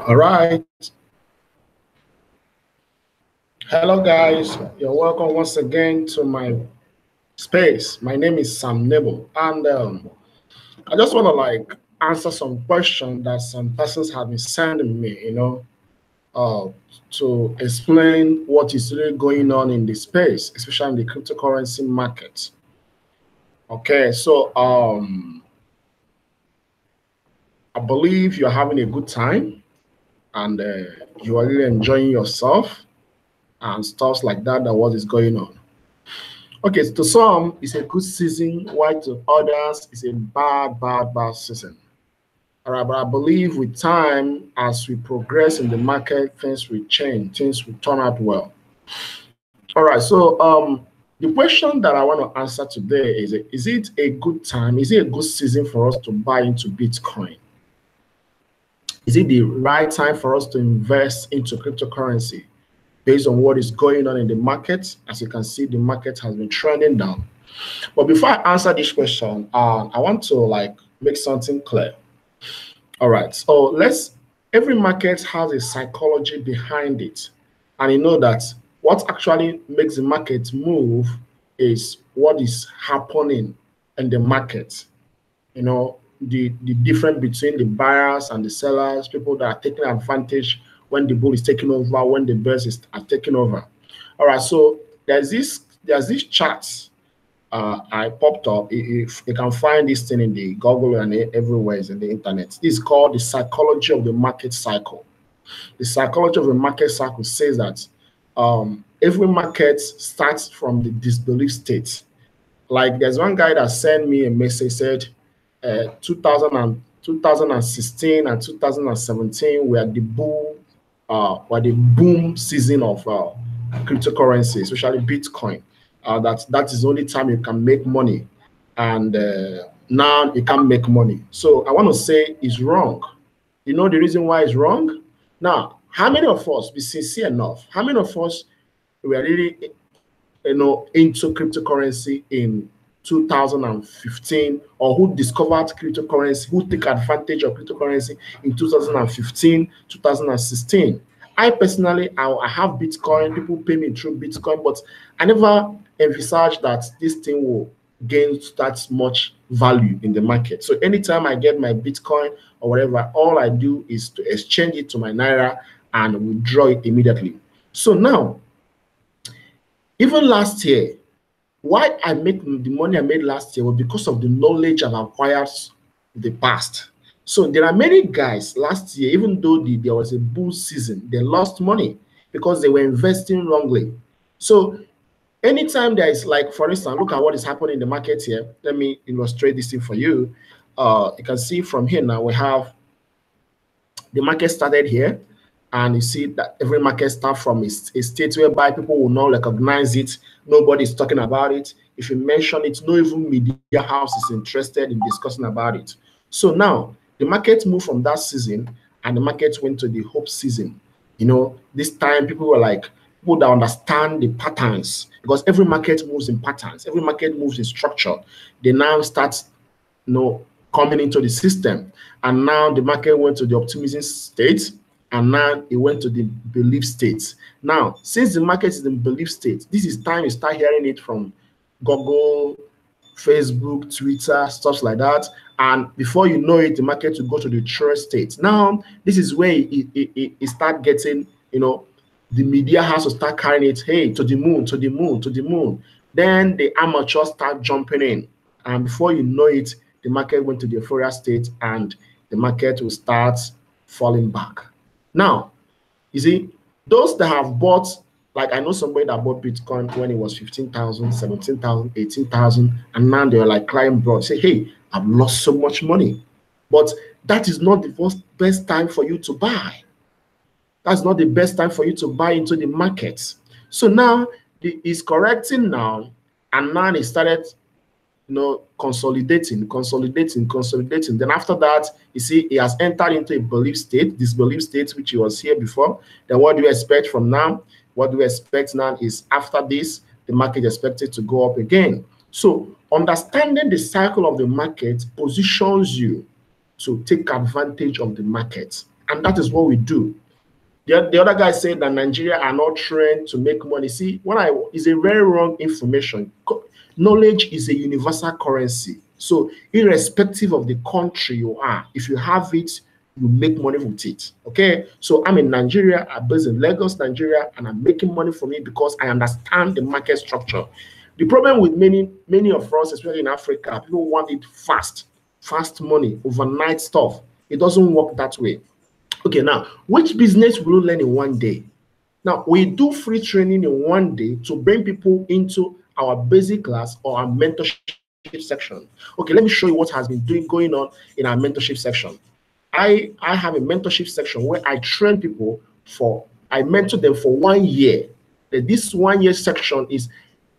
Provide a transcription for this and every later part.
All right. Hello, guys. You're welcome once again to my space. My name is samnebo, and I just want to answer some questions that some persons have been sending me. Uh, to explain what is really going on in the space, especially in the cryptocurrency market. Okay, so I believe you're having a good time and you are really enjoying yourself and stuff like that. That what is going on. Okay, to some, it's a good season, while to others, it's a bad season. All right, but I believe with time, as we progress in the market, things will change, things will turn out well. All right, so the question that I want to answer today is it a good time? Is it a good season for us to buy into Bitcoin? Is it the right time for us to invest into cryptocurrency based on what is going on in the market? As you can see, the market has been trending down. But before I answer this question, I want to make something clear. All right, so every market has a psychology behind it. And you know that what actually makes the market move is what is happening in the market. The difference between the buyers and the sellers, people that are taking advantage when the bull is taking over, when the bears are taking over. All right, so there's this chart I popped up. If you can find this thing in the Google and everywhere is in the internet. This is called the psychology of the market cycle. The psychology of the market cycle says that every market starts from the disbelief state. Like there's one guy that sent me a message, said 2016 and 2017 were the boom season of cryptocurrency, especially Bitcoin. That is the only time you can make money, and now you can't make money. So I want to say it's wrong. You know the reason why it's wrong? Now, how many of us, be sincere enough, how many of us were really into cryptocurrency in 2015, or who discovered cryptocurrency, who took advantage of cryptocurrency in 2015, 2016? I personally, I have Bitcoin. People pay me through Bitcoin, but I never envisaged that this thing will gain that much value in the market. So anytime I get my Bitcoin or whatever, all I do is to exchange it to my Naira and withdraw it immediately. So now, even last year, why I make the money I made last year was because of the knowledge I've acquired in the past. So there are many guys last year, even though there was a bull season, they lost money because they were investing wrongly. So anytime there is, like, for instance, look at what is happening in the market here. Let me illustrate this thing for you. You can see from here now we have the market started here, and you see that every market starts from a state whereby people will not recognize it. Nobody's talking about it. If you mention it, no even media house is interested in discussing about it. So now the market moved from that season, and the market went to the hope season. This time people were like, people that understand the patterns, because every market moves in patterns, every market moves in structure. They now start, coming into the system, and now the market went to the optimism state, and now it went to the belief state. Now, since the market is in belief state, this is time you start hearing it from Google, Facebook, Twitter, stuff like that. And before you know it, the market will go to the trust state. Now, this is where it start getting, the media has to start carrying it, hey, to the moon, to the moon, to the moon. Then the amateurs start jumping in. And before you know it, the market went to the euphoria state, and the market will start falling back. Now, you see, those that have bought, like I know somebody that bought Bitcoin when it was 15,000, 17,000, 18,000, and now they're like crying broad, say, hey, I've lost so much money. But that is not the best time for you to buy. That's not the best time for you to buy into the market. So now it's correcting now, and now it started consolidating. Then after that, you see, he has entered into a belief state, this belief state which he was here before. Then what do you expect from now? What do we expect now is after this, the market is expected to go up again. So understanding the cycle of the market positions you to take advantage of the market. and that is what we do. The other guy said that Nigeria are not trained to make money. See, is a very wrong information. Knowledge is a universal currency. So irrespective of the country you are, if you have it, you make money with it. Okay. So I'm in Nigeria, I'm based in Lagos, Nigeria, and I'm making money from it because I understand the market structure. The problem with many of us, especially in Africa, people want it fast money, overnight stuff. It doesn't work that way. Okay, now, which business will you learn in one day? Now, we do free training in one day to bring people into our basic class or our mentorship section. Okay, let me show you what has been going on in our mentorship section. I have a mentorship section where I train people I mentor them for 1 year. This 1 year section is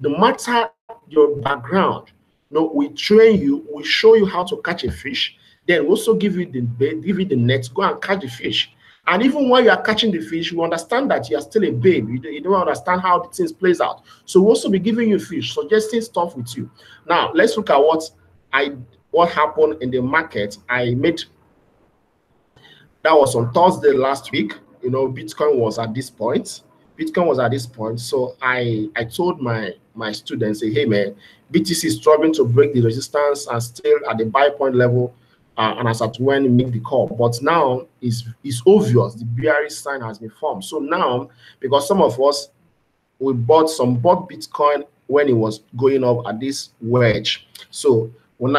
no matter your background, we train you, we show you how to catch a fish. Then we also give you the bait, give you the net, go and catch the fish. And even while you are catching the fish, you understand that you are still a babe. You don't understand how the things plays out. So we'll also be giving you fish, suggesting stuff with you. Now let's look at what happened in the market. That was on Thursday last week. Bitcoin was at this point. So I told my students, say, hey man, BTC is struggling to break the resistance and still at the buy point level. And as at when make the call, but now it's obvious the bearish sign has been formed. So now, because some of us bought Bitcoin when it was going up at this wedge, so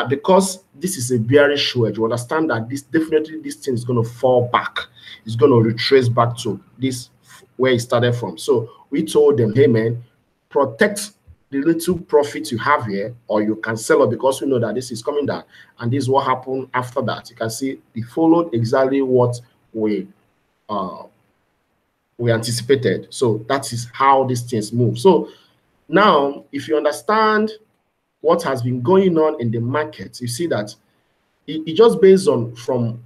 because this is a bearish wedge, we understand that this thing is going to fall back. It's going to retrace back to this where it started from. So we told them, hey man, protect the little profit you have here, or you can sell it, because we know that this is coming down. And this is what happened after that. You can see it followed exactly what we anticipated. So that is how these things move. So now, if you understand what has been going on in the market, you see that it just based on from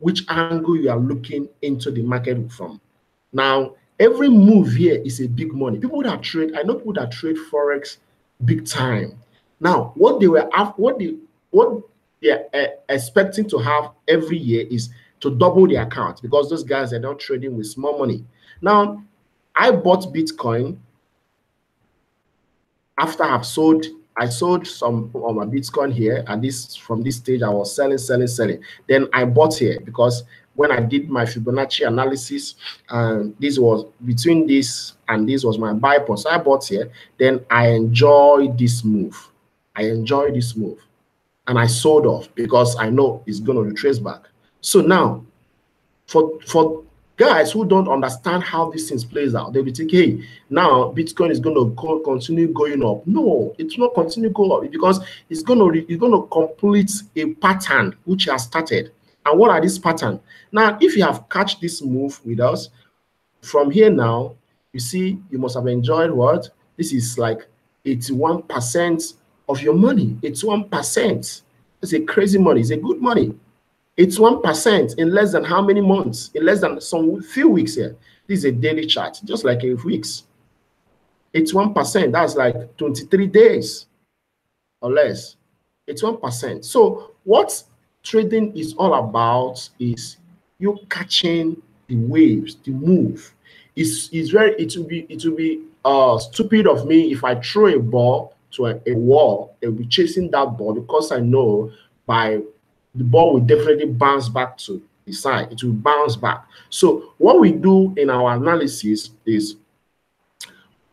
which angle you are looking into the market from. Now, every move here is a big money. I know people that trade Forex big time. Now, what they're expecting to have every year is to double their account, because those guys are not trading with small money. Now, I bought Bitcoin after I sold some of my Bitcoin here, and from this stage I was selling. Then I bought here because when I did my Fibonacci analysis, this was between this and this was my buy point. So I bought here. Then I enjoyed this move. And I sold off because I know it's going to retrace back. So now, for guys who don't understand how these things plays out, they'll be thinking, hey, now Bitcoin is going to continue going up. No, it's not continue go up, because it's going to complete a pattern which has started. And what are these patterns? Now, if you have catch this move with us, from here now, you see, you must have enjoyed what? This is like 81% of your money. 81%. It's a crazy money. It's a good money. 81% in less than how many months? In less than some few weeks here. This is a daily chart, just like 8 weeks. 81%, that's like 23 days or less. 81%. So what trading is all about is you catching the waves, the move. It will be stupid of me if I throw a ball to a wall and be chasing that ball, because I know the ball will definitely bounce back to the side. It will bounce back. So what we do in our analysis is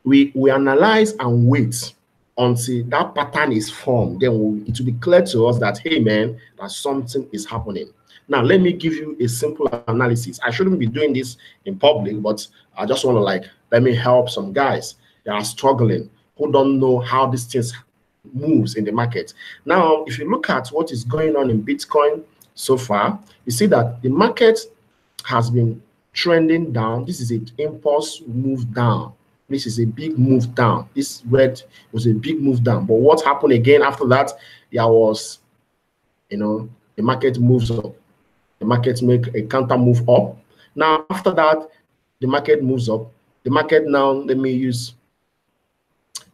we analyze and wait until that pattern is formed. Then it will be clear to us that, hey man, that something is happening. Now, let me give you a simple analysis. I shouldn't be doing this in public, but I just want to let me help some guys that are struggling, who don't know how these things moves in the market. Now, if you look at what is going on in Bitcoin so far, you see that the market has been trending down. This is an impulse move down. This is a big move down. This red was a big move down. But what happened again after that? There was, the market moves up. The market make a counter move up. Now, after that, the market moves up. The market now, let me use,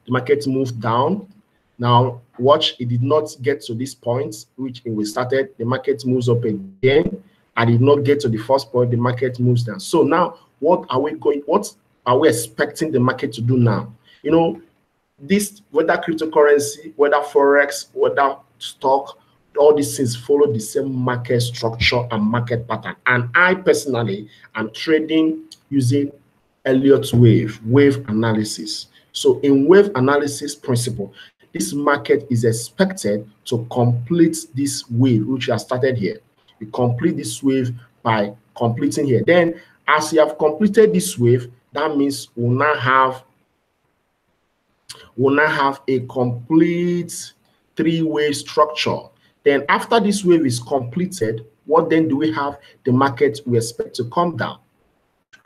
the market moved down. Now, watch, it did not get to this point, which we started. The market moves up again. I did not get to the first point, the market moves down. So now what are we expecting the market to do now? You know, this, whether cryptocurrency, whether forex, whether stock, all these things follow the same market structure and market pattern. And I personally am trading using Elliott wave analysis. So in wave analysis principle, this market is expected to complete this wave which has started here. You complete this wave by completing here. Then as you have completed this wave, that means we'll now have a complete three-wave structure. Then after this wave is completed, what then do we have? The market we expect to come down.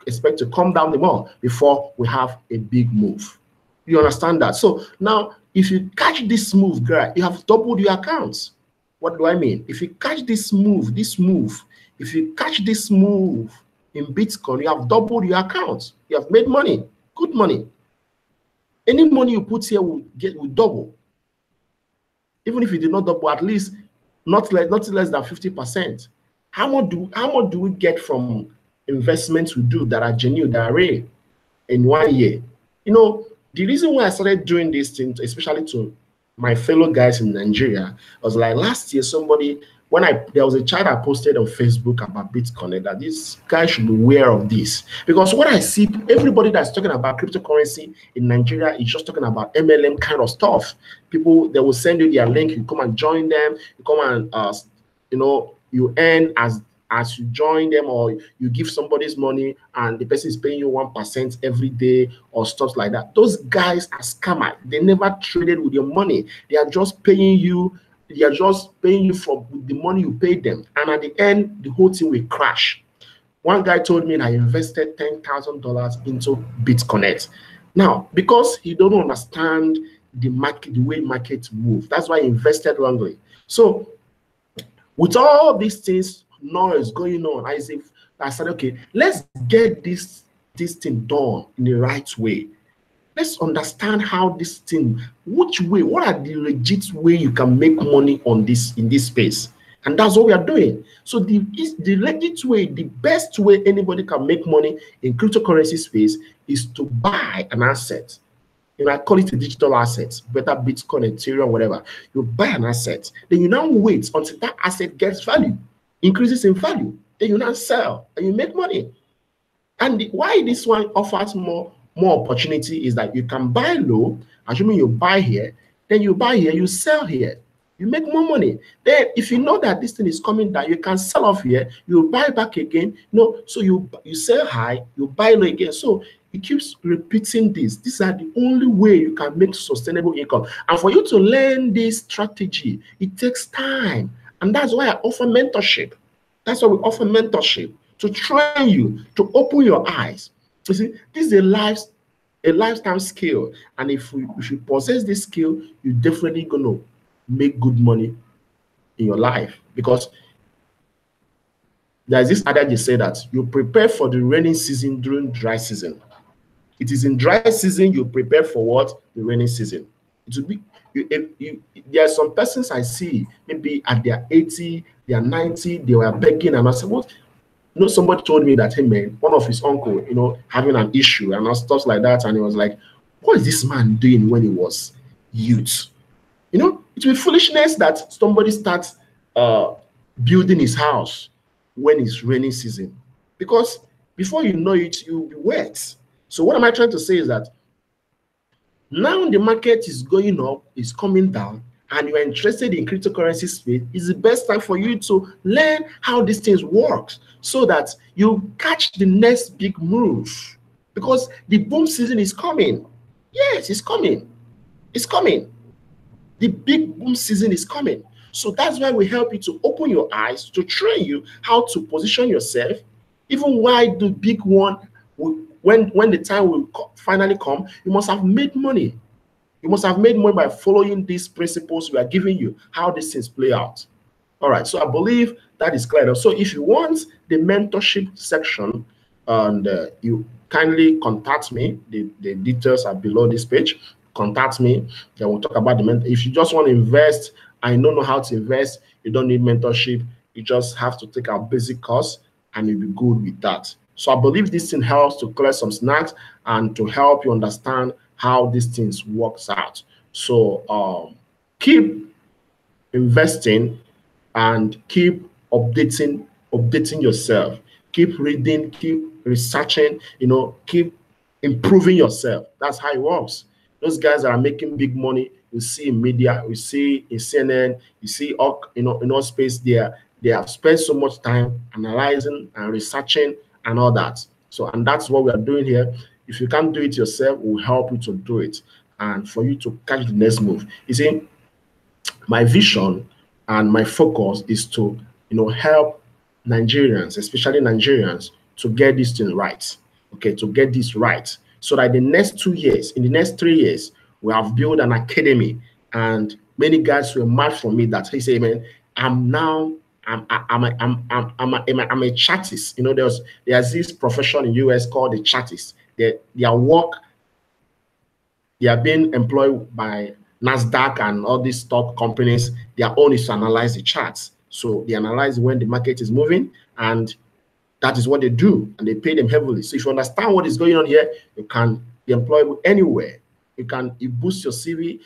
Expect to come down the more before we have a big move. You understand that? So now if you catch this move, you have doubled your accounts. What do I mean? If you catch this move, if you catch this move in Bitcoin, you have doubled your accounts. You have made money, good money. Any money you put here will double. Even if you did not double, at least not less than 50%. How much do we get from investments we do that are genuine, that are real in 1 year? You know, the reason why I started doing these things, especially to my fellow guys in Nigeria, was like last year there was a child I posted on Facebook about Bitcoin, that this guy should be aware of this. Because what I see, everybody that's talking about cryptocurrency in Nigeria is just talking about MLM kind of stuff. People, they will send you their link, you come and join them, you come and you earn as you join them, or you give somebody's money and the person is paying you 1% every day or stuff like that. Those guys are scammers. They never traded with your money. They are just paying you. They are just paying you for the money you paid them. And at the end, the whole thing will crash. One guy told me I invested $10,000 into Bitcoin. Now, because he don't understand the market, the way markets move, that's why he invested wrongly. So with all these things, noise going on, I said, okay, let's get this thing done in the right way. Let's understand how this thing, which way, what are the legit way you can make money on this, in this space. And that's what we are doing. So the legit way, the best way anybody can make money in cryptocurrency space is to buy an asset. You know, I call it a digital asset, better Bitcoin, Ethereum, whatever. You buy an asset, then you now wait until that asset gets value, increases in value. Then you now sell and you make money. And why this one offers more opportunity is that you can buy low, assuming you buy here, then you buy here, you sell here, you make more money. Then if you know that this thing is coming down, you can sell off here, you buy back again. So you sell high, you buy low again. So it keeps repeating this. These are the only way you can make sustainable income. And for you to learn this strategy, it takes time. And that's why I offer mentorship. That's why we offer mentorship, to train you, to open your eyes. You see, this is a lifetime skill. And if you possess this skill, you're definitely going to make good money in your life. Because there's this adage you say that you prepare for the rainy season during dry season. It is in dry season you prepare for what? The rainy season. It will be there are some persons I see, maybe at their 80, their 90, they were begging, and I said, what? Somebody told me that, hey man, one of his uncle, having an issue and stuff like that, and he was like, what is this man doing when he was youth? It will be foolishness that somebody starts building his house when it's rainy season, because before you know it, you'll be wet. So what am I trying to say is that now the market is going up, is coming down, and you're interested in cryptocurrency space, it's the best time for you to learn how these things work so that you catch the next big move, because the boom season is coming. Yes, it's coming. It's coming. The big boom season is coming. So that's why we help you to open your eyes, to train you how to position yourself, even while the big one, when the time will finally come, you must have made money. You must have made money by following these principles we are giving you, how these things play out. All right, so I believe that is clear. So if you want the mentorship section, and you kindly contact me, the details are below this page. Contact me, then we'll talk about the mentor. If you just want to invest, I don't know how to invest, you don't need mentorship, You just have to take our basic course and you'll be good with that. So I believe this thing helps to clear some snacks and to help you understand how these things works out. So keep investing and keep updating yourself. Keep reading, keep researching, keep improving yourself. That's how it works. Those guys that are making big money, you see in media, you see in CNN, you see all in all space there, they have spent so much time analyzing and researching and all that. So, and that's what we are doing here. If you can't do it yourself, we'll help you to do it and for you to catch the next move. You see, my vision and my focus is to help Nigerians, especially Nigerians, to get this thing right. Okay, to get this right, so that the next 2 years, in the next 3 years, we have built an academy, and many guys will match for me that he say, man, I'm now I'm a chartist. There's this profession in US called the chartist. Their work, they are being employed by NASDAQ and all these stock companies. Their own is to analyze the charts. So they analyze when the market is moving, and that is what they do, and they pay them heavily. So if you understand what is going on here, you can be employed anywhere. You boost your CV.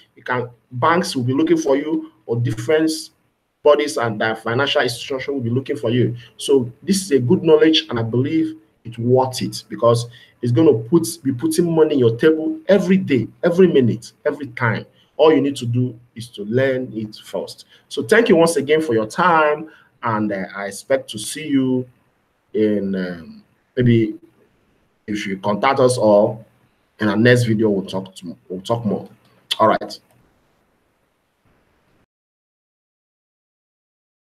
Banks will be looking for you, or different bodies and the financial institution will be looking for you. So this is a good knowledge, and I believe it's worth it, because it's going to be putting money in your table every day, every minute, every time. All you need to do is to learn it first. So thank you once again for your time, and I expect to see you in maybe if you contact us, or in our next video we'll talk more. All right.